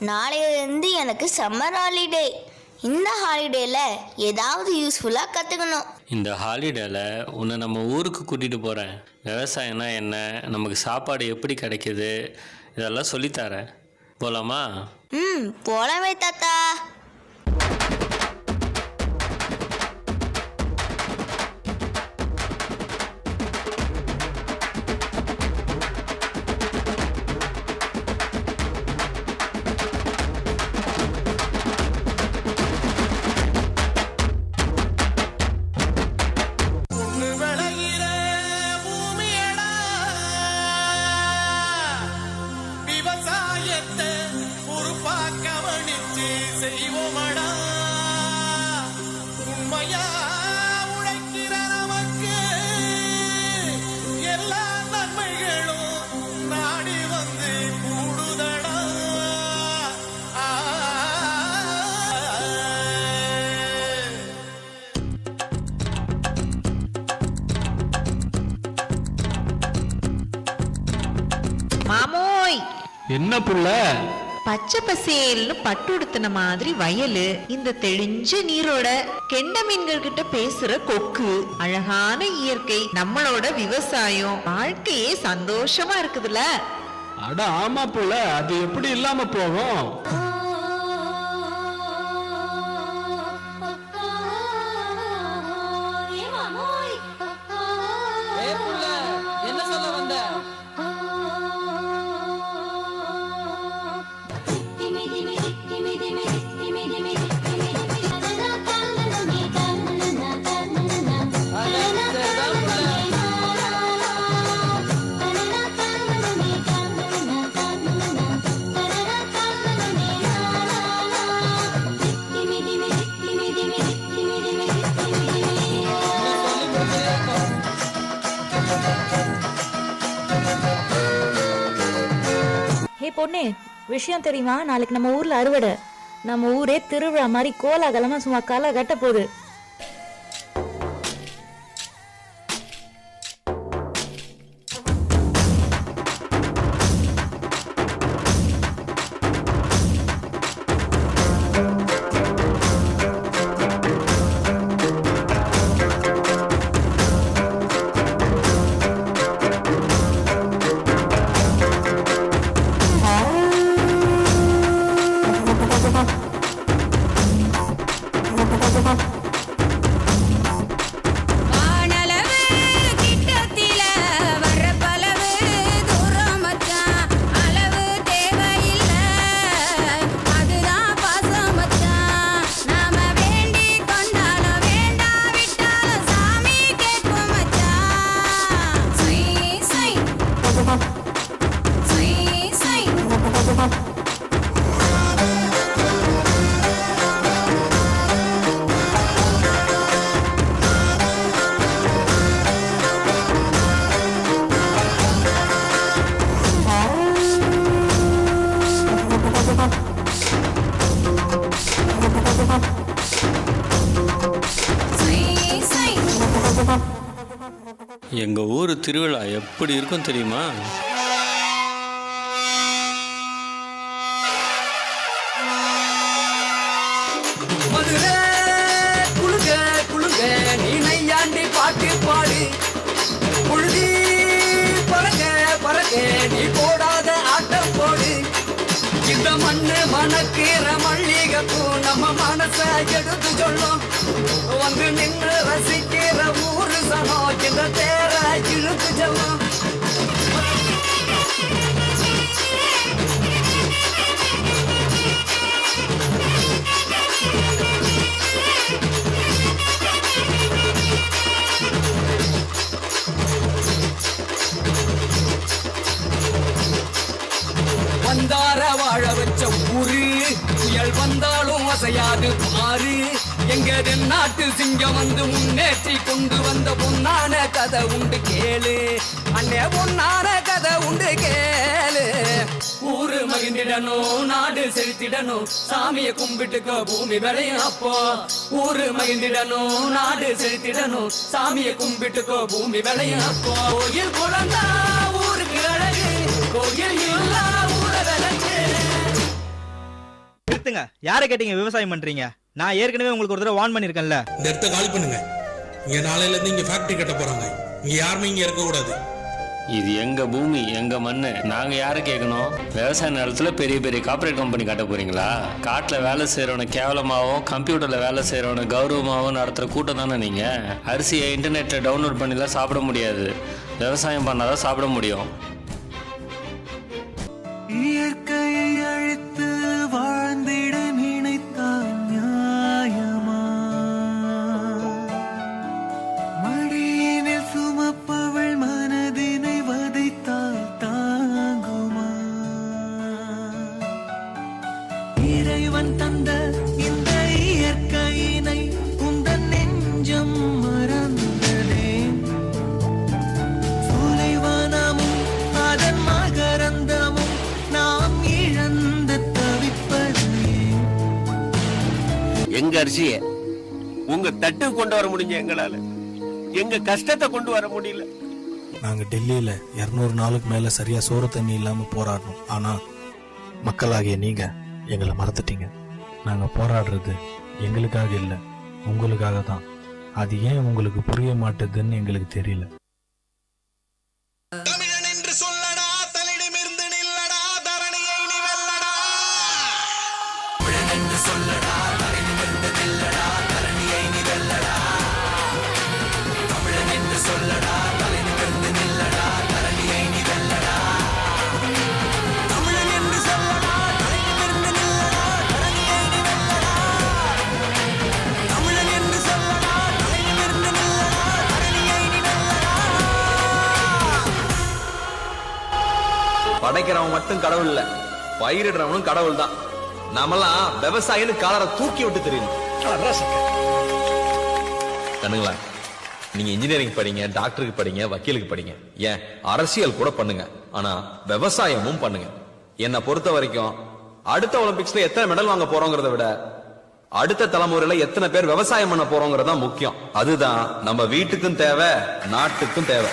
நாளையிலேருந்து எனக்கு summer holiday. இந்த ஹாலிடேல ஏதாவது யூஸ்ஃபுல்லாக கற்றுக்கணும். இந்த ஹாலிடேல உன்னை நம்ம ஊருக்கு கூட்டிகிட்டு போகிறேன். விவசாயம்னா என்ன, நமக்கு சாப்பாடு எப்படி கிடைக்கிது, இதெல்லாம் சொல்லித்தரேன். போகலாமா? போகலாமே தாத்தா. மாமோய், என்ன புள்ள? பச்சை பசேல்னு பட்டு உடுத்தின மாதிரி வயலு, இந்த தெளிஞ்ச நீரோட கெண்ட மீன்கள் கிட்ட பேசுற கொக்கு, அழகான இயற்கை, நம்மளோட விவசாயம், வாழ்க்கையே சந்தோஷமா இருக்குதுல்ல? அட ஆமா புள்ள, அது எப்படி இல்லாம போகும்? பொண்ணு, விஷயம் தெரியுமா? நாளைக்கு நம்ம ஊர்ல அறுவடை. நம்ம ஊரே திருவிழா மாதிரி கோலாகலமா சும்மா களை கட்ட போகுது. எங்க ஊர் திருவிழா எப்படி இருக்கும் தெரியுமா? மதுரை குளுங்க குளுங்க நீ நையாண்டி பாட்டு பாடு, புழுதி பறக்க பறக்க நீ போடாத ஆட்டம் போடு. இந்த மண்ணு மணக்கிற மல்லிகைப்பூ நம்ம மனச எடுத்து சொல்லும், வந்து நின்று ரசிக்கிற ஊரு சனம் இந்த தேர இழுத்து செல்லும். வந்தார வாழ வச்ச ஊரு, புயல் வந்தாலும் அசையாது பாரு. எங்க தென்னாட்டு சிங்கம் வந்து முன்னேற்றி கொண்டு வந்த பொன்னான கதை உண்டு கேளு, அண்ணே பொன்னான கதை உண்டு கேளு. ஊரு மகிழ்ந்திடணும், நாடு செழித்திடணும், சாமியை கும்பிட்டுக்க பூமி விளையும் அப்போ. ஊரு மகிழ்ந்திடணும், நாடு செழித்திடணும், சாமியை கும்பிட்டுக்கோ பூமி விளையும் அப்போ. கோயில் குழந்தா ஊருக்கு அழகு, கோயில் இல்லா ஊர விளக்கு. நிறுத்துங்க. யாரை கேட்டீங்க விவசாயம் பண்றீங்க? நான் ஏற்கனவே உங்களுக்கு ஒரு தடவை வார்ன் பண்ணிருக்கேன்ல. இந்த இடத்த காலி பண்ணுங்க. இங்க நாளையில இருந்து இங்க ஃபேக்டரி கட்ட போறாங்க. இங்க யாருமே இங்க இருக்க கூடாது. இது எங்க பூமி, எங்க மண்ணு. நாங்க யாரை கேட்கணும்? விவசாய நிலத்துல பெரிய பெரிய கார்பரேட் கம்பெனி கட்ட போறீங்களா? காட்டுல வேலை செய்யறவனை கேவலமாகவும் கம்ப்யூட்டர்ல வேலை செய்யறவனை கௌரவமாகவும் நடத்துற கூட்டம் தானே நீங்க. அரிசியை இன்டர்நெட்ல டவுன்லோட் பண்ணிலாம் சாப்பிட முடியாது. விவசாயம் பண்ணாதான் சாப்பிட முடியும். இயற்கையை அழித்து வாழ்ந்திட நினைத்தால் நியாயமா? மடியினில் சுமப்பவள் மனதினை வதைத்தால் தாங்குமா? இறைவன் தந்த இந்த இயற்கையினை உந்தன் நெஞ்சம் மறந்ததே. சூலைவனமும் அதன் மகரந்தமும் நாம் இழந்து தவிப்பது. எங்க அரிசிய உங்க தட்டு கொண்டு வர முடிஞ்ச எங்களால எங்க கஷ்டத்தை கொண்டு வர முடியல. நாங்க டெல்லியில 200 நாளுக்கு மேல சரியா சோறு தண்ணி இல்லாம போராடணும். ஆனா மக்களாகிய நீங்க எங்களை மறந்துட்டீங்க. நாங்க போராடுறது எங்களுக்காக இல்ல, உங்களுக்காக தான். அது ஏன் உங்களுக்கு புரிய மாட்டேதுன்னு எங்களுக்கு தெரியல. தமிழன் என்று சொல்லடா, தன்னிடமிருந்து நில்லடா, தரணியை நீ வெல்லடா. தமிழன் என்று சொல்லடா, தன்னிடமிருந்து நில்லடா, தரணியை நீ வெல்லடா. தமிழன் என்று சொல்லடா, தன்னிடமிருந்து நில்லடா, தரணியை நீ வெல்லடா. தமிழன் என்று சொல்லடா, தன்னிடமிருந்து நில்லடா, தரணியை நீ வெல்லடா. தமிழன் என்று சொல்லடா, தன்னிடமிருந்து நில்லடா, தரணியை நீ வெல்லடா. படைக்கிறவன் மட்டும் கடவுள் இல்ல, பயிரிடுறவனும் கடவுள் தான். நாமெல்லாம் விவசாயின்னு காலரை தூக்கி விட்டு தெரியும். கண்ணுங்களா, நீங்க இன்ஜினியரிங் படிங்க, டாக்டருக்கு படிங்க, வக்கீலுக்கு படிங்க, ஏன் அரசியல் கூட பண்ணுங்க. ஆனா விவசாயமும் பண்ணுங்க. என்னை பொறுத்த வரைக்கும் அடுத்த ஒலிம்பிக்ஸ்ல எத்தனை மெடல் வாங்க போறோங்கிறத விட அடுத்த தலைமுறையில எத்தனை பேர் விவசாயம் பண்ண போறோங்கிறது தான் முக்கியம். அதுதான் நம்ம வீட்டுக்கும் தேவை, நாட்டுக்கும் தேவை.